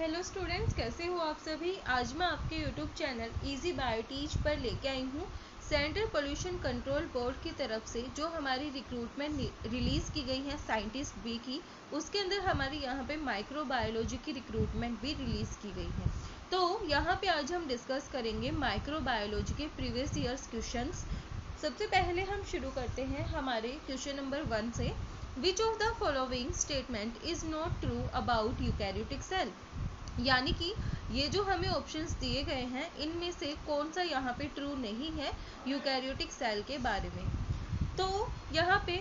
Hello students, कैसे हो आप सभी। आज मैं आपके YouTube channel easy bio teach पर लेके आई हूँ सेंट्रल पोल्यूशन कंट्रोल बोर्ड की तरफ से जो हमारी रिक्रूटमेंट रिलीज़ की गई है साइंटिस्ट बी की। उसके अंदर हमारी यहाँ पे माइक्रोबायोलॉजी की रिक्रूटमेंट भी रिलीज़ की गई है। तो यहाँ पे आज हम डिस्कस करेंगे माइक्रोबायोलॉजी के प्रीवियस ईयर्स क्वेश्चंस। सबसे पहले हम शुरू करते हैं हमारे क्वेश्चन नंबर 1 से। Which of the following statement is not true about eukaryotic cell. यानी कि ये जो हमें ऑप्शंस दिए गए हैं इनमें से कौन सा यहाँ पे ट्रू नहीं है यूकैरियोटिक सेल के बारे में। तो यहाँ पे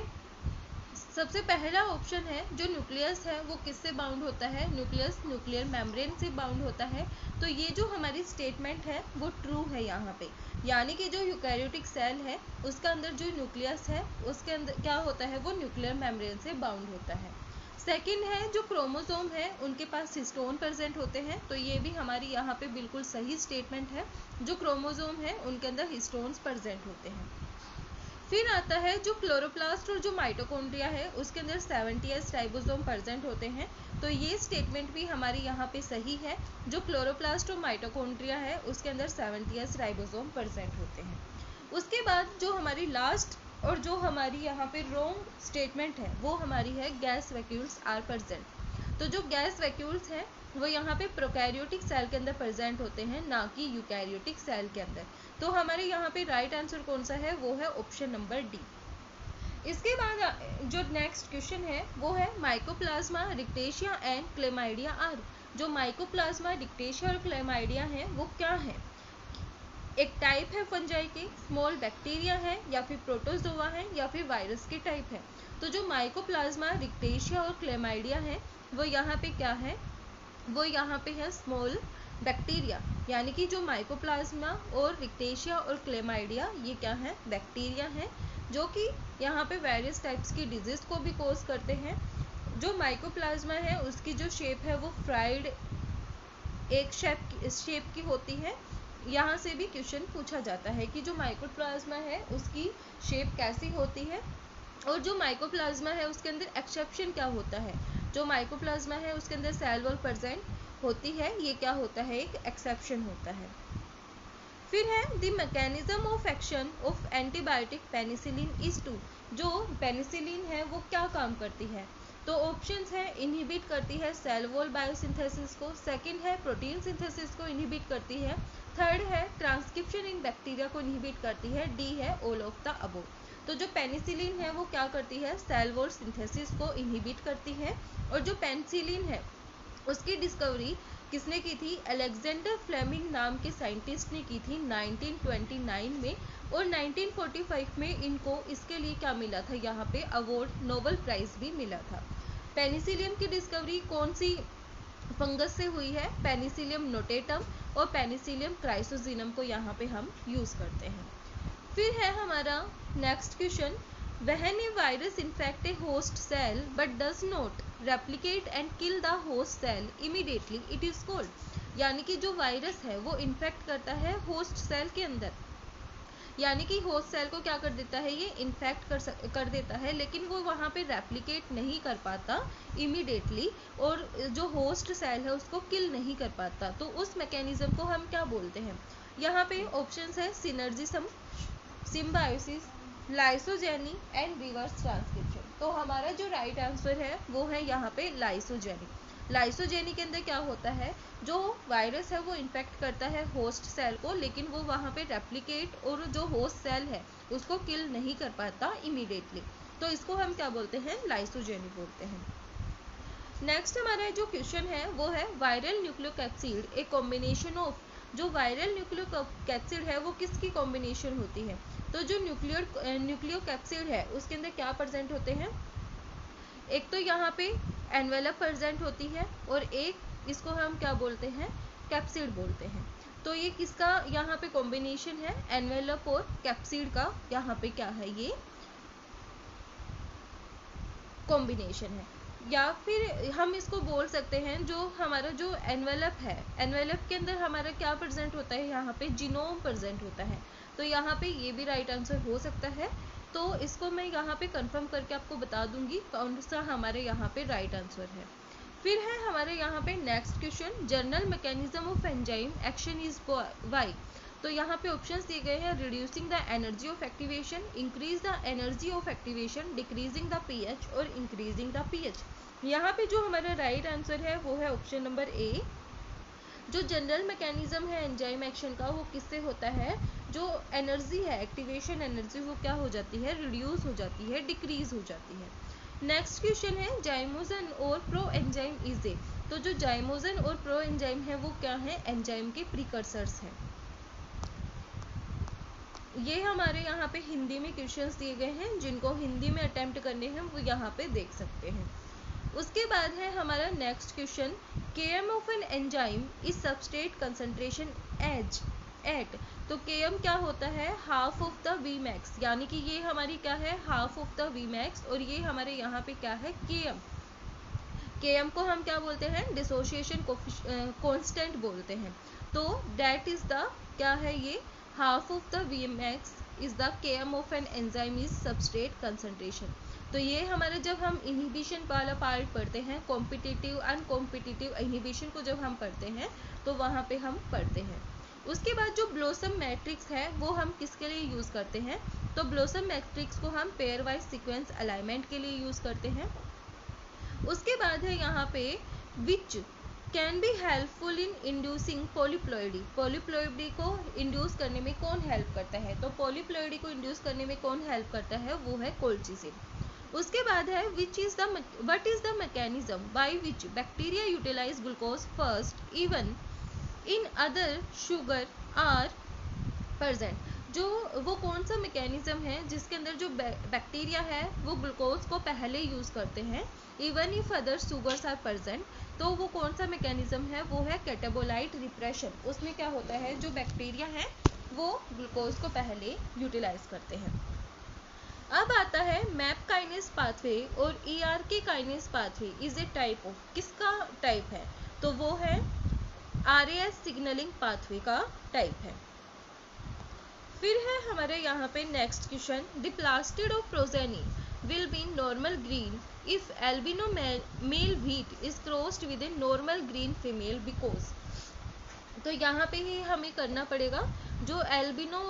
सबसे पहला ऑप्शन है जो न्यूक्लियस है वो किससे बाउंड होता है, न्यूक्लियस न्यूक्लियर मेम्ब्रेन से बाउंड होता है। तो ये जो हमारी स्टेटमेंट है वो ट्रू है यहाँ पे। यानी कि जो यूकैरियोटिक सेल है उसका अंदर जो न्यूक्लियस है उसके अंदर क्या होता है, वो न्यूक्लियर मेम्ब्रेन से बाउंड होता है। सेकंड है जो क्रोमोसोम है उनके पास हिस्टोन प्रेजेंट होते हैं। तो ये भी हमारी यहाँ पे बिल्कुल सही स्टेटमेंट है, जो क्रोमोसोम है उनके अंदर हिस्टोन्स प्रेजेंट होते हैं। फिर आता है जो क्लोरोप्लास्ट और जो माइटोकॉन्ड्रिया है उसके अंदर 70s राइबोसोम प्रेजेंट होते हैं। तो ये स्टेटमेंट भी हमारी यहाँ पे सही है, जो क्लोरोप्लास्ट और माइटोकॉन्ड्रिया है उसके अंदर 70s राइबोसोम प्रेजेंट होते हैं। उसके बाद जो हमारी लास्ट और जो हमारी यहाँ पे रॉन्ग स्टेटमेंट है वो हमारी है गैस वैक्यूल्स आर प्रेजेंट। तो जो गैस वैक्यूल्स हैं वो यहाँ पे प्रोकैरियोटिक सेल के अंदर प्रेजेंट होते हैं, ना कि यूकैरियोटिक सेल के अंदर। तो हमारे यहाँ पे राइट आंसर कौन सा है, वो है ऑप्शन नंबर डी। इसके बाद जो नेक्स्ट क्वेश्चन है वो है mycoplasma rickettsia and chlamydia are. जो माइकोप्लाज्मा रिक्टेशिया और क्लेमाइडिया है वो क्या है, एक टाइप है फंजाई के, स्मॉल बैक्टीरिया है, या फिर प्रोटोजोआ है, या फिर वायरस के टाइप है। तो जो माइकोप्लाज्मा रिक्टेशिया और क्लेमाइडिया है वो यहाँ पे क्या है, वो यहाँ पे है स्मॉल बैक्टीरिया। यानी कि जो माइकोप्लाज्मा और रिक्टेशिया और क्लेमाइडिया ये क्या है, बैक्टीरिया है, जो कि यहाँ पे वेरियस टाइप्स की डिजीज को भी कोज करते हैं। जो माइकोप्लाज्मा है उसकी जो शेप है वो फ्राइड एक शेप की होती है। यहाँ से भी क्वेश्चन पूछा जाता है कि जो माइकोप्लाज्मा है उसकी शेप कैसी होती है, और जो माइकोप्लाज्मा है उसके अंदर एक्सेप्शन क्या होता है। जो माइकोप्लाज्मा है उसके अंदर सेल वॉल प्रेजेंट होती है, ये क्या होता है, एक एक्सेप्शन होता है। फिर है the mechanism of action of antibiotic penicillin is to. जो पेनिसिलिन है वो क्या काम करती है। तो ऑप्शंस है इनहिबिट करती है सेल वॉल बायोसिंथेसिस को, सेकंड है प्रोटीन सिंथेसिस को इनहिबिट करती है, थर्ड है ट्रांसक्रिप्शन इन बैक्टीरिया को इनहिबिट करती है, डी है ऑल ऑफ द अबोव। तो जो पेनिसिलिन है वो क्या करती है, सेल वॉल सिंथेसिस को इनहिबिट करती है। और जो पेनिसिलिन है उसकी डिस्कवरी किसने की थी, अलेक्जेंडर फ्लेमिंग नाम के साइंटिस्ट ने की थी 1929 में। और 1945 में इनको इसके लिए क्या मिला था, यहाँ पे अवार्ड, नोबेल प्राइज भी मिला था। पेनिसिलियम की डिस्कवरी कौन सी फंगस से हुई है, पेनिसिलियम नोटेटम और पेनिसिलियम क्राइसोजिनम को यहाँ पे हम यूज करते हैं। फिर है हमारा next question, when a virus infect a host cell but does not replicate and kill the host cell immediately it is called। यानी कि जो वायरस है वो इन्फेक्ट करता है होस्ट सेल के अंदर, यानी कि होस्ट सेल को क्या कर देता है, ये इन्फेक्ट कर देता है, लेकिन वो वहाँ पे रेप्लिकेट नहीं कर पाता इमीडिएटली, और जो होस्ट सेल है उसको किल नहीं कर पाता। तो उस मैकेनिज्म को हम क्या बोलते हैं। यहाँ पे ऑप्शंस है synergism, symbiosis, lysogeny and reverse transcription. तो हमारा जो राइट आंसर है वो है यहाँ पे लाइसोजेनी। लाइसोजेनी के अंदर क्या होता है, जो वायरस है वो इन्फेक्ट करता है होस्ट सेल को, लेकिन वो वहाँ पे रेप्लिकेट और जो होस्ट सेल है उसको किल नहीं कर पाता इमीडिएटली। तो इसको हम क्या बोलते हैं, लाइसोजेनी बोलते हैं। नेक्स्ट हमारा जो क्वेश्चन है वो है viral nucleocapsid a combination of. जो वायरल न्यूक्लियोकैप्सिड है वो किसकी कॉम्बिनेशन होती है। तो जो न्यूक्लियोकैप्सिड है उसके अंदर क्या प्रेजेंट होते हैं, एक तो यहाँ पे एनवेलप प्रेजेंट होती है, और एक इसको हम क्या बोलते हैं, कैप्सिड बोलते हैं। तो ये किसका यहाँ पे कॉम्बिनेशन है, एनवेलप और कैप्सिड का यहाँ पे क्या है, ये कॉम्बिनेशन है। या फिर हम इसको बोल सकते हैं जो हमारा जो एनवेलप है, एनवेलप के अंदर हमारा क्या प्रेजेंट होता है, यहाँ पे जीनोम प्रेजेंट होता है। तो यहाँ पे ये भी राइट आंसर हो सकता है। तो इसको मैं यहाँ पे कंफर्म करके आपको बता दूंगी कौन सा हमारे यहाँ पे राइट आंसर है। फिर है हमारे यहाँ पे next question, general mechanism of enzyme action is Y. तो यहाँ पे ऑप्शंस दिए गए हैं, reducing the energy of activation, increase the energy of activation, decreasing the pH और इंक्रीजिंग द पीएच। यहाँ पे जो हमारा राइट आंसर है वो है ऑप्शन नंबर ए। जो जनरल मैकेनिज्म है एंजाइम एक्शन का वो किससे होता है, जो एनर्जी है एक्टिवेशन एनर्जी वो क्या हो जाती है, रिड्यूस हो जाती है, डिक्रीज हो जाती है। नेक्स्ट क्वेश्चन है, जाइमोजन और प्रो एंजाइम इज ए। तो जो जाइमोजन और प्रो एंजाइम है वो क्या है, एंजाइम के प्रिकर्सर्स हैं। ये हमारे यहाँ पे हिंदी में क्वेश्चंस दिए गए हैं, जिनको हिंदी में अटेम्प्ट करने हैं वो यहाँ पे देख सकते हैं। उसके बाद है हमारा next question, Km of an enzyme is substrate concentration at. तो Km क्या होता है, half of the V max, यानी कि ये हमारी क्या है, half of the V max, और ये हमारे यहाँ पे क्या है, Km को हम क्या बोलते हैं, डिसोसिएशन कांस्टेंट बोलते हैं। तो दैट इज द क्या है, ये half of the V max is the Km of an enzyme is substrate concentration. तो ये हमारे जब हम इनहिबिशन वाला पार्ट पढ़ते हैं, कॉम्पिटिटिव अनकॉम्पिटिटिव इनहिबिशन को जब हम पढ़ते हैं तो वहाँ पे हम पढ़ते हैं। उसके बाद जो ब्लोसम मैट्रिक्स है वो हम किसके लिए यूज़ करते हैं, तो ब्लोसम मैट्रिक्स को हम पेयर वाइज सीक्वेंस अलाइनमेंट के लिए यूज़ करते हैं। उसके बाद है यहाँ पे which can be helpful in inducing polyploidy. Polyploidy को इंड्यूस करने में कौन हेल्प करता है, तो पॉलीप्लॉइडी को इंड्यूस करने में कौन हेल्प करता है, वो है कोल्चिसिन। उसके बाद है what is the mechanism by which bacteria utilise glucose first even in other sugar are present. जो वो कौन सा मैकेनिज्म है जिसके अंदर जो बैक्टीरिया है वो ग्लूकोज को पहले यूज करते हैं, even if other sugars are present. तो वो कौन सा मैकेनिज्म है, वो है कैटाबोलाइट रिप्रेशन। उसमें क्या होता है, जो बैक्टीरिया है वो ग्लूकोज को पहले यूटिलाइज करते हैं। अब आता है मैप काइनेस पाथवे और ERK kinase pathway is a type of, किसका टाइप है, तो वो है RAS सिग्नलिंग पाथवे का टाइप है। फिर है हमारे यहाँ पे next question, the plastid of progeny will be normal green if albino male wheat is crossed with a normal green female because. तो यहाँ पे ही हमें करना पड़ेगा, जो एल्बिनो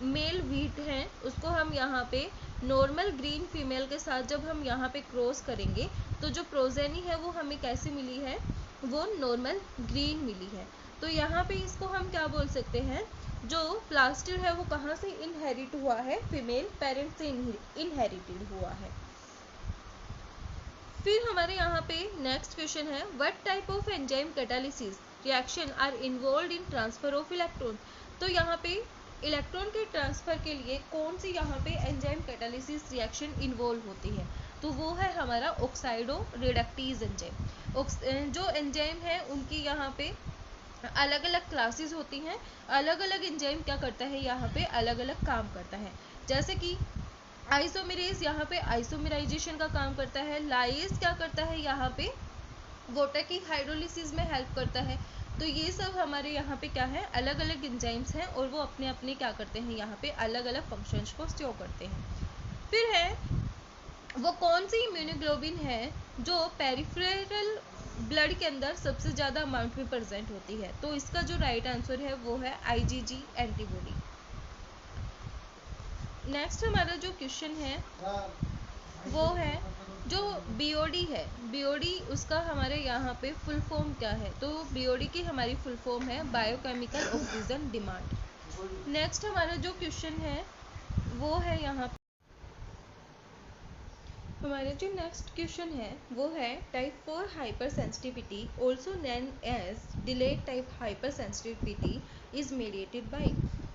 मेल व्हीट है उसको हम यहाँ पे नॉर्मल ग्रीन फीमेल के साथ जब हम यहाँ पे क्रॉस करेंगे तो जो प्रोजेनी है वो हमें कैसी मिली है, वो नॉर्मल ग्रीन मिली है। तो यहाँ पे इसको हम क्या बोल सकते हैं, जो प्लास्टिड है वो कहाँ से इनहेरिट हुआ है, फीमेल पेरेंट से इनहेरिटेड हुआ है। फिर हमारे यहाँ पे नेक्स्ट क्वेश्चन है, what type of enzyme catalysis reaction are involve in transfer of electron. तो यहाँ पे इलेक्ट्रॉन के ट्रांसफर के लिए कौन सी यहाँ पे एंजाइम कैटालिसिस रिएक्शन इन्वॉल्व होती है, तो वो है हमारा ऑक्साइडो रिडक्टेज एंजाइम। जो एंजाइम है उनकी यहाँ पे अलग अलग क्लासेस होती हैं, अलग अलग एंजाइम क्या करता है यहाँ पे अलग अलग काम करता है। जैसे कि आइसोमेरेज यहाँ पे आइसोमेराइजेशन का काम करता है, लाइज क्या करता है यहाँ पे वाटर की हाइड्रोलिसिस में हेल्प करता है। तो ये सब हमारे यहाँ पे क्या है, अलग अलग एंजाइम्स हैं और वो अपने अपने क्या करते हैं यहाँ पे अलग अलग फंक्शंस को शो करते हैं। फिर है वो कौन सी इम्यूनोग्लोबिन है जो पेरिफेरल ब्लड के अंदर सबसे ज़्यादा अमाउंट में प्रेजेंट होती है, तो इसका जो राइट आंसर है वो है IgG एंटीबॉडी। नेक्स्ट हमारा जो क्वेश्चन है वो है जो BOD है, BOD उसका हमारे यहाँ पे फुल फॉर्म क्या है, तो BOD की हमारी फुल फॉर्म है बायोकेमिकल ऑक्सीजन डिमांड। नेक्स्ट हमारा जो क्वेश्चन है वो है यहाँ पे हमारे जो नेक्स्ट क्वेश्चन है वो है type 4 hypersensitivity also known as delayed type hypersensitivity is mediated by.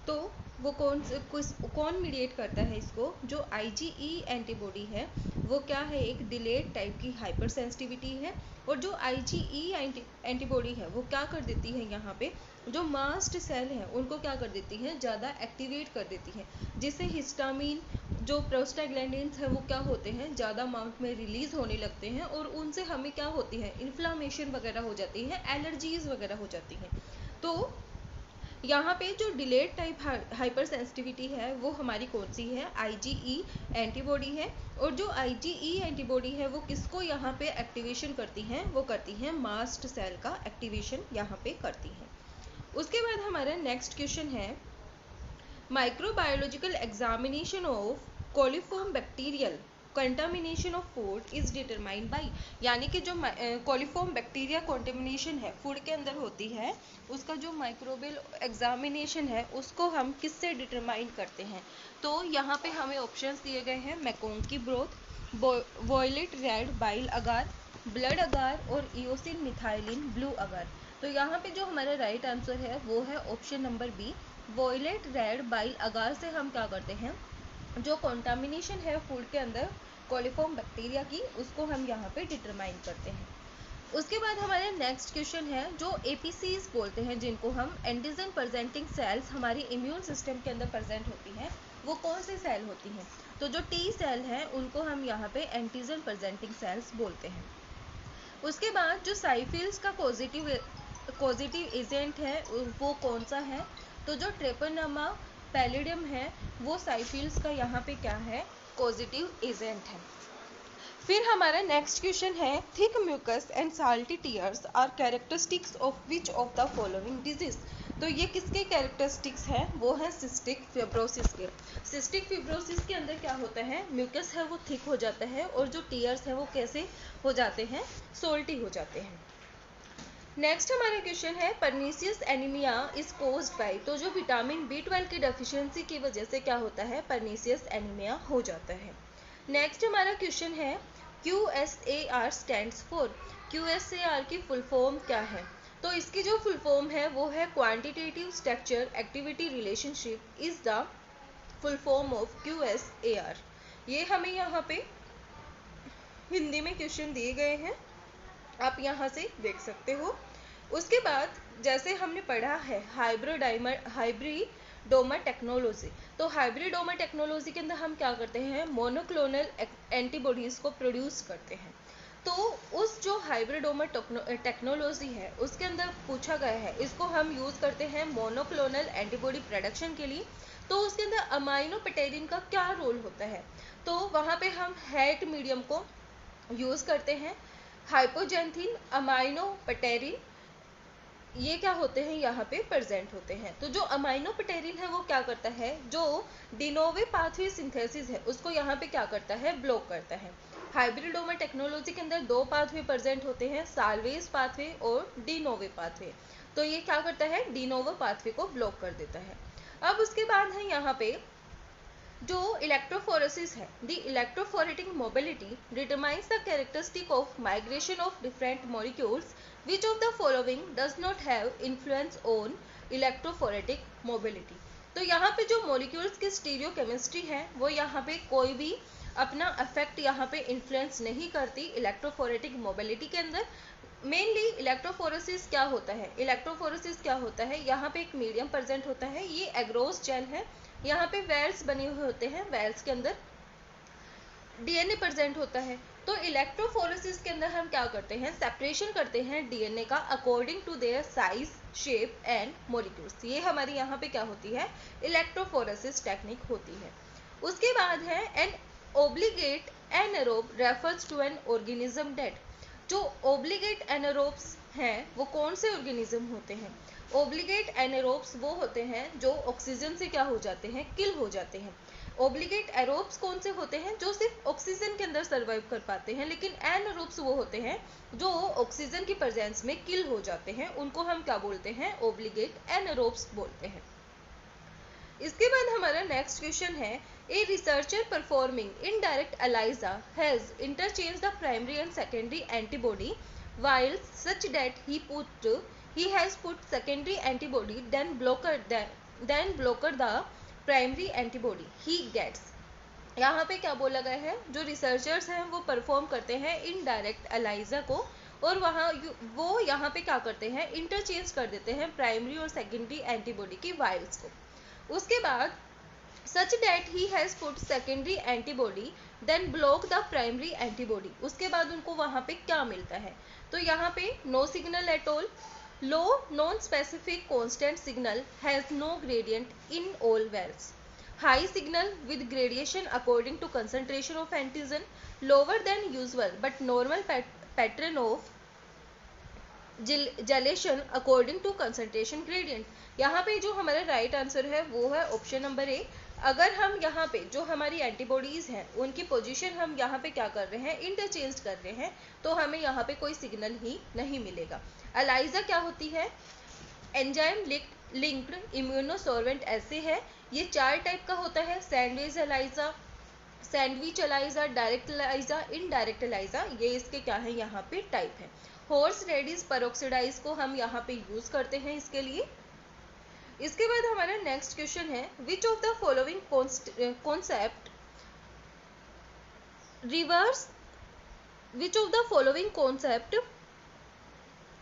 तो वो कौन मीडिएट करता है इसको, जो IgE एंटीबॉडी है वो क्या है, एक डिलेड टाइप की हाइपर सेंसिटिविटी है। और जो IgE एंटीबॉडी है वो क्या कर देती है, यहाँ पे जो मास्ट सेल है उनको क्या कर देती है, ज़्यादा एक्टिवेट कर देती है, जिससे हिस्टामिन जो प्रोस्टाग्लैंडिन्स है वो क्या होते हैं, ज़्यादा अमाउंट में रिलीज होने लगते हैं और उनसे हमें क्या होती है, इन्फ्लामेशन वगैरह हो जाती है, एलर्जीज वगैरह हो जाती हैं। तो यहाँ पे जो डिलेड टाइप हाइपर सेंसिटिविटी है वो हमारी कौन सी है, IgE एंटीबॉडी है। और जो IgE एंटीबॉडी है वो किसको यहाँ पे एक्टिवेशन करती हैं, वो करती हैं मास्ट सेल का एक्टिवेशन यहाँ पे करती हैं। उसके बाद हमारा नेक्स्ट क्वेश्चन है, microbiological examination of coliform bacterial contamination of food is determined by, यानी कि जो कोलिफॉर्म बैक्टीरिया कंटामिनेशन है फूड के अंदर होती है, उसका जो माइक्रोबियल एग्जामिनेशन है उसको हम किससे डिटरमाइन करते हैं। तो यहाँ पे हमें ऑप्शंस दिए गए हैं, मैकोंग की ब्रोथ, वॉयलेट रेड बाइल अगार, ब्लड अगार और इओसिन मिथाइलिन ब्लू अगार। तो यहाँ पे जो हमारा राइट आंसर है वो है option number b, violet red bile agar से हम क्या करते हैं, जो कॉन्टामिनेशन है फूड के अंदर कोलिफॉर्म बैक्टीरिया की, उसको हम यहाँ पे डिटरमाइन करते हैं। उसके बाद हमारे नेक्स्ट क्वेश्चन है, जो APCs बोलते हैं जिनको हम एंटीजन प्रेजेंटिंग सेल्स हमारी इम्यून सिस्टम के अंदर प्रेजेंट होती हैं, वो कौन से सेल होती हैं। तो जो T सेल हैं उनको हम यहाँ पे एंटीजन प्रेजेंटिंग सेल्स बोलते हैं। उसके बाद जो साइफिल्स का पॉजिटिव एजेंट है वो कौन सा है, तो जो ट्रेपोनेमा पैलिडियम है वो साइफिल्स का यहाँ पे क्या है, पॉजिटिव एजेंट है। फिर हमारा नेक्स्ट क्वेश्चन है, thick mucus and salty tears are characteristics of which of the following disease. तो ये किसके कैरेक्टरिस्टिक्स हैं, वो है सिस्टिक फिब्रोसिस के। सिस्टिक फिब्रोसिस के अंदर क्या होता है, म्यूकस है वो थिक हो जाता है और जो टीयर्स है वो कैसे हो जाते हैं, सोल्टी हो जाते हैं। नेक्स्ट हमारा क्वेश्चन है, pernicious anaemia is caused by, तो जो विटामिन B12 की डेफिशिएंसी की वजह से क्या होता है, परनीसियस एनीमिया हो जाता है। नेक्स्ट हमारा क्वेश्चन है, QSAR स्टैंड्स फॉर, QSAR की फुल फॉर्म क्या है। तो इसकी जो फुल फॉर्म है वो है quantitative structure activity relationship is the full form of QSAR। ये हमें यहाँ पे हिंदी में क्वेश्चन दिए गए हैं, आप यहाँ से देख सकते हो। उसके बाद जैसे हमने पढ़ा है हाइब्रिडोमा टेक्नोलॉजी, तो हाइब्रिडोमा टेक्नोलॉजी के अंदर हम क्या करते हैं, मोनोक्लोनल एंटीबॉडीज को प्रोड्यूस करते हैं। तो उस जो हाइब्रिडोमा टेक्नोलॉजी है उसके अंदर पूछा गया है, इसको हम यूज करते हैं मोनोक्लोनल एंटीबॉडी प्रोडक्शन के लिए। तो उसके अंदर अमाइनोपेटेरिन का क्या रोल होता है, तो वहाँ पे हम हेट मीडियम को यूज करते हैं। हाइपोजेंथिन, अमाइनोपेटेरिन, ये क्या होते हैं, यहाँ पे प्रेजेंट होते हैं। तो जो अमाइनोपेटेरिन है वो क्या करता है, जो डिनोवे पाथवे सिंथेसिस है उसको यहाँ पे क्या करता है, ब्लॉक करता है। हाइब्रिडोमा टेक्नोलॉजी के अंदर दो पाथवे प्रेजेंट होते हैं, साल्वेज पाथवे और डिनोवे पाथवे। तो ये क्या करता है, डिनोवे पाथवे को ब्लॉक कर देता है। अब उसके बाद है यहाँ पे जो इलेक्ट्रोफोरेसिस है, the electrophoretic mobility determines the characteristic of migration of different molecules, which of the following does not have influence on electrophoretic mobility। तो यहाँ पे जो मॉलिक्यूल्स की स्टीरियोकेमिस्ट्री है वो यहाँ पे कोई भी अपना इफेक्ट यहाँ पे इन्फ्लुएंस नहीं करती इलेक्ट्रोफोरेटिक मोबिलिटी के अंदर। मेनली इलेक्ट्रोफोरेसिस क्या होता है, इलेक्ट्रोफोरेसिस क्या होता है, यहाँ पे एक मीडियम प्रेजेंट होता है, ये एग्रोस जेल है, यहाँ पे वेल्स बने हुए होते हैं, वेल्स के अंदर DNA प्रेजेंट होता है। तो इलेक्ट्रोफोरेसिस के अंदर हम क्या करते हैं, सेपरेशन करते हैं DNA का according to their size, shape and molecules. ये हमारी यहाँ पे क्या होती है, इलेक्ट्रोफोरेसिस टेक्निक होती है। उसके बाद है an obligate anaerobe refers to an organism that. जो ओब्लिगेट एनारोब्स हैं वो कौन से ऑर्गेनिज्म होते हैं, ओब्लिगेट एनारोब्स वो होते हैं जो ऑक्सीजन से क्या हो जाते हैं, किल हो जाते हैं। ओब्लिगेट एरोब्स कौन से होते हैं, जो सिर्फ ऑक्सीजन के अंदर सर्वाइव कर पाते हैं, लेकिन एनारोब्स वो होते हैं जो ऑक्सीजन की प्रेजेंस में किल हो जाते हैं, उनको हम क्या बोलते हैं, ओब्लिगेट एनारोब्स बोलते हैं। इसके बाद हमारा नेक्स्ट क्वेश्चन है, a researcher performing indirect ELISA has interchange the primary and secondary antibody while such that he has put secondary antibody then blocker the primary antibody ही गेट्स। यहाँ पे क्या बोला गया है, जो रिसर्चर्स हैं वो परफॉर्म करते हैं इनडायरेक्ट एलाइजा को, और वो यहाँ पे क्या करते हैं, इंटरचेंज कर देते हैं प्राइमरी और सेकेंडरी एंटीबॉडी की वाइल्स को। उसके बाद such that he has put secondary antibody then block the primary antibody, उसके बाद उनको वहाँ पे क्या मिलता है, तो यहाँ पे no signal at all, Low non-specific constant signal has no gradient in all wells. High signal with gradation according to concentration of antigen, lower than usual but normal pattern of gelation according to concentration gradient. यहाँ पे जो हमारा right answer है वो है option number A. अगर हम यहाँ पे जो हमारी एंटीबॉडीज हैं उनकी पोजीशन हम यहाँ पे क्या कर रहे हैं, इंटरचेंज कर रहे हैं, तो हमें यहाँ पे कोई सिग्नल ही नहीं मिलेगा। एलाइजा क्या होती है, एंजाइम लिंक्ड इम्यूनोसॉर्वेंट ऐसे है, ये 4 टाइप का होता है, sandwich ELISA, sandwich ELISA, direct ELISA, indirect ELISA, ये इसके क्या है यहाँ पे टाइप है। हॉर्स रेडिस पेरोक्सिडाइज को हम यहाँ पे यूज करते हैं इसके लिए। इसके बाद हमारा नेक्स्ट क्वेश्चन है, विच of the following concept reverse which of the following concept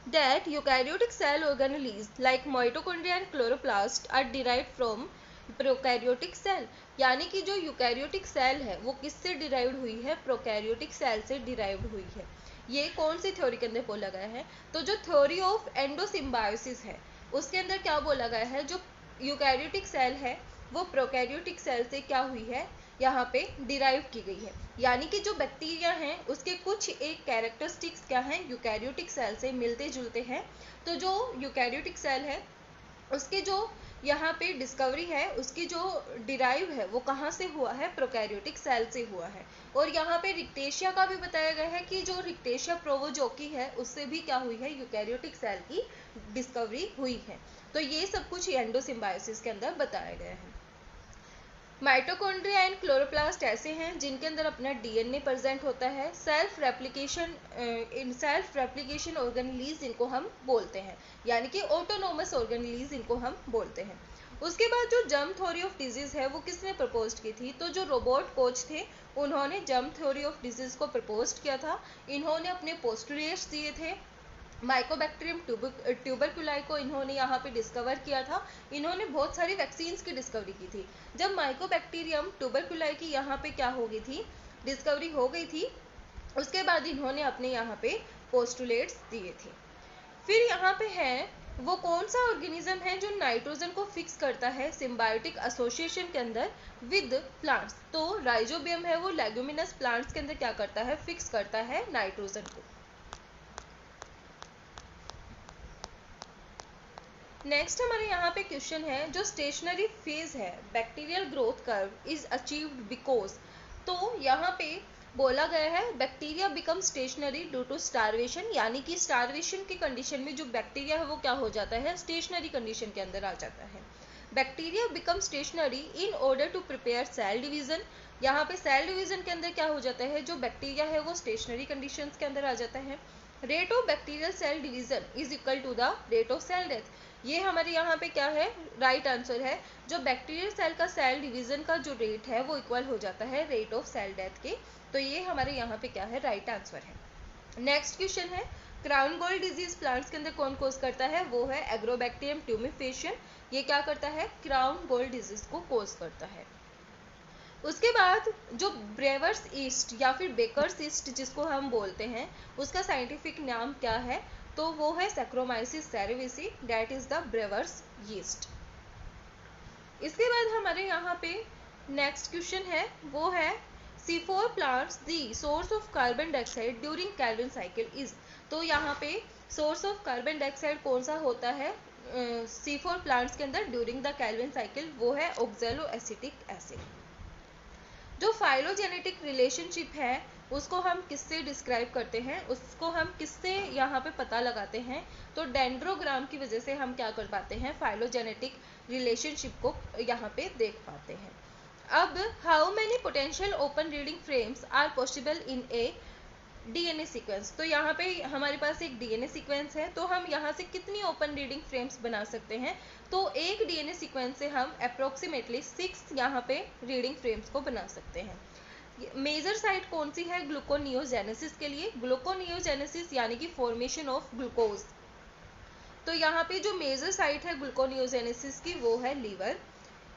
that eukaryotic cell organelles like mitochondria and chloroplast are derived from prokaryotic cell, यानी कि जो यूकैरियोटिक सेल है वो किससे डिराइव्ड हुई है, प्रोकैरियोटिक सेल से डिराइव्ड हुई है। ये कौन सी थ्योरी के अंदर बोला गया है, तो जो थ्योरी ऑफ एंडोसिम्बायोसिस है उसके अंदर क्या बोला गया है, जो यूकैरियोटिक सेल है वो प्रोकैरियोटिक सेल से क्या हुई है, यहाँ पे डिराइव की गई है। यानी कि जो बैक्टीरिया हैं उसके कुछ एक कैरेक्टरिस्टिक्स क्या हैं, यूकैरियोटिक सेल से मिलते जुलते हैं। तो जो यूकैरियोटिक सेल है उसके जो यहाँ पे डिस्कवरी है, उसकी जो डिराइव है वो कहाँ से हुआ है, प्रोकैरियोटिक सेल से हुआ है। और यहाँ पे रिक्टेशिया का भी बताया गया है कि जो रिक्टेशिया प्रोवोजोकी है उससे भी क्या हुई है, यूकैरियोटिक सेल की डिस्कवरी हुई है। तो ये सब कुछ एंडोसिम्बायोसिस के अंदर बताया गया है। माइटोकॉन्ड्रिया एंड क्लोरोप्लास्ट ऐसे हैं जिनके अंदर अपना डीएनए प्रेजेंट होता है। सेल्फ रेप्लिकेशन ऑर्गेनेलीज इनको हम बोलते हैं, यानी कि ऑटोनोमस ऑर्गेनेलीज इनको हम बोलते हैं। उसके बाद जो जर्म थ्योरी ऑफ डिजीज है वो किसने प्रपोज की थी, तो जो रोबोट कोच थे उन्होंने जर्म थ्योरी ऑफ डिजीज को प्रपोज किया था। इन्होंने अपने पोस्टुलेट्स दिए थे। माइकोबैक्टीरियम ट्यूबरकुलाई को इन्होंने यहाँ पे डिस्कवर किया था। इन्होंने बहुत सारी वैक्सीन्स की डिस्कवरी की थी। जब माइकोबैक्टीरियम ट्यूबरकुलाई की यहाँ पे क्या हो गई थी, डिस्कवरी हो गई थी, उसके बाद इन्होंने अपने यहाँ पे पोस्टुलेट्स दिए थे। फिर यहाँ पे है वो कौन सा ऑर्गेनिज्म है जो नाइट्रोजन को फिक्स करता है सिम्बायोटिक एसोसिएशन के अंदर विद प्लांट्स, तो राइजोबियम है वो लेग्यूमिनस प्लांट्स के अंदर क्या करता है, फिक्स करता है नाइट्रोजन को। नेक्स्ट हमारे यहाँ पे क्वेश्चन है, जो स्टेशनरी फेज है bacterial growth curve is achieved because, तो यहाँ पे बोला गया है bacteria become stationary due to starvation, यानी कि स्टारवेशन की कंडीशन में जो बैक्टीरिया है वो क्या हो जाता है, स्टेशनरी कंडीशन के अंदर आ जाता है। Bacteria become stationary in order to prepare cell division, यहाँ पे सेल डिवीजन के अंदर क्या हो जाता है, जो बैक्टीरिया है वो स्टेशनरी कंडीशंस के अंदर आ जाता है। Rate of bacterial cell division is equal to the rate of cell death, ये हमारे यहाँ पे क्या है, राइट आंसर है। जो बैक्टीरियल सेल का सेल डिवीजन का जो रेट है वो इक्वल हो जाता है रेट ऑफ सेल डेथ के, तो ये हमारे यहाँ पे क्या है, राइट आंसर है। नेक्स्ट क्वेश्चन है, क्राउन गोल्ड डिजीज प्लांट्स के अंदर कौन कोज करता है, वो है एग्रोबैक्टीरियम ट्यूमिफेशियन, ये क्या करता है, क्राउन गोल्ड डिजीज को कोज करता है। उसके बाद जो ब्रेवर्स ईस्ट या फिर बेकर्स ईस्ट जिसको हम बोलते हैं उसका साइंटिफिक नाम क्या है, तो वो है saccharomyces cerevisiae, that is the brewers yeast. इसके बाद हमारे यहाँ पे नेक्स्ट क्वेश्चन है, वो है C4 plants the source of carbon dioxide during Calvin cycle is, तो यहाँ पे सोर्स ऑफ कार्बन डाइऑक्साइड कौन सा होता है C4 प्लांट्स के अंदर ड्यूरिंग द कैल्विन साइकिल, वो है ऑक्सैलो एसिटिक एसिड। जो फाइलोजेनेटिक रिलेशनशिप है उसको हम किससे डिस्क्राइब करते हैं, उसको हम किससे यहाँ पे पता लगाते हैं, तो डेंड्रोग्राम की वजह से हम क्या कर पाते हैं, फाइलोजेनेटिक रिलेशनशिप को यहाँ पे देख पाते हैं। अब how many potential open reading frames are possible in a DNA sequence, तो यहाँ पे हमारे पास एक डीएनए सीक्वेंस है, तो हम यहाँ से कितनी ओपन रीडिंग फ्रेम्स बना सकते हैं, तो एक डीएनए सीक्वेंस से हम अप्रोक्सीमेटली 6 यहाँ पे रीडिंग फ्रेम्स को बना सकते हैं। मेजर साइट कौन सी है ग्लूकोनियोजेनेसिस के लिए, ग्लूकोनियोजेनेसिस यानी कि फॉर्मेशन ऑफ ग्लूकोज, तो यहाँ पे जो मेजर साइट है ग्लूकोनियोजेनेसिस की वो है लीवर।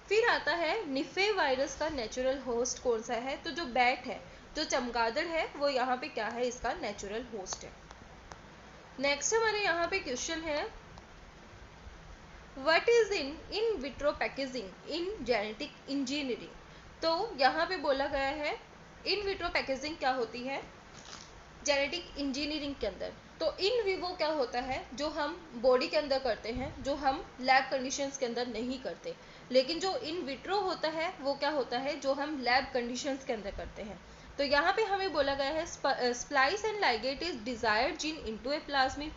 फिर आता है निफे वायरस का नेचुरल होस्ट कौन सा है, तो जो बैट है, जो चमगादड़ है, वो यहाँ पे क्या है, इसका नेचुरल होस्ट है। नेक्स्ट हमारे यहाँ पे क्वेश्चन है, what is in vitro packaging in genetic engineering. तो यहाँ पे बोला गया है इन विट्रो पैकेजिंग क्या होती है जेनेटिक इंजीनियरिंग के अंदर। तो इन विवो क्या होता है जो हम बॉडी के अंदर करते हैं, जो हम लैब कंडीशंस के अंदर नहीं करते। लेकिन जो इन विट्रो होता है वो क्या होता है जो हम लैब कंडीशंस के अंदर करते हैं। तो यहाँ पे हमें बोला गया है splice and ligate is desired gene into A plasmid,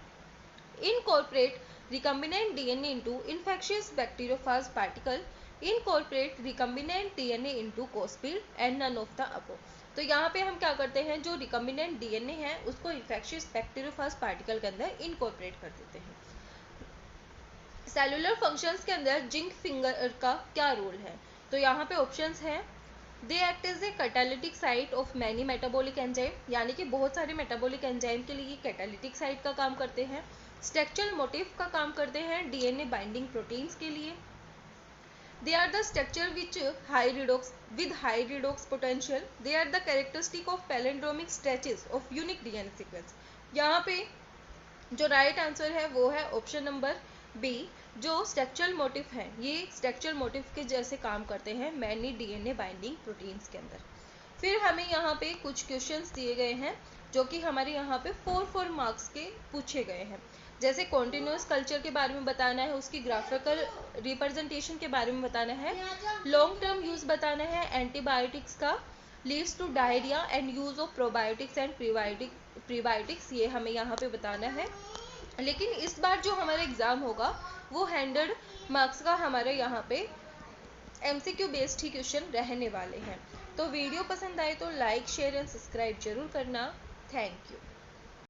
incorporate recombinant DNA into infectious bacteriophage particle, incorporate recombinant DNA into cospil and none of the above। तो यहाँ पे हम क्या करते हैं जो रिकम्बिनेंट डीएनए है उसको इन्फेक्शियस बैक्टीरियोफाज पार्टिकल के अंदर इनकॉर्पोरेट कर देते हैं। सेलुलर फंक्शंस के अंदर जिंक फिंगर का क्या रोल है। तो यहाँ पे ऑप्शंस हैं they act as a catalytic site of many metabolic enzyme, यानी कि बहुत सारे मेटाबॉलिक एंजाइम के लिए कैटालिटिक साइट का काम करते हैं। स्ट्रक्चरल मोटिव का काम करते हैं डीएनए बाइंडिंग प्रोटीन्स के लिए। They are the structure which high redox potential, they are the characteristic of palindromic stretches of unique DNA sequence. यहाँ पे जो राइट आंसर है वो है ऑप्शन नंबर बी, जो स्ट्रक्चरल मोटिव है ये स्ट्रक्चरल मोटिव के जैसे काम करते हैं मैनी डीएनए बाइंडिंग प्रोटीन्स के अंदर। फिर हमें यहाँ पे कुछ क्वेश्चंस दिए गए हैं जो कि हमारे यहाँ पे 4 मार्क्स के पूछे गए हैं। जैसे कॉन्टिन्यूस कल्चर के बारे में बताना है, उसकी ग्राफिकल रिप्रेजेंटेशन के बारे में बताना है, लॉन्ग टर्म यूज बताना है एंटीबायोटिक्स का, leads to diarrhoea and use of probiotics and prebiotics, ये हमें यहाँ पे बताना है। लेकिन इस बार जो हमारा एग्जाम होगा वो 100 मार्क्स का हमारे यहाँ पे MCQ बेस्ड ही क्वेश्चन रहने वाले हैं। तो वीडियो पसंद आए तो लाइक शेयर एंड सब्सक्राइब जरूर करना। Thank you.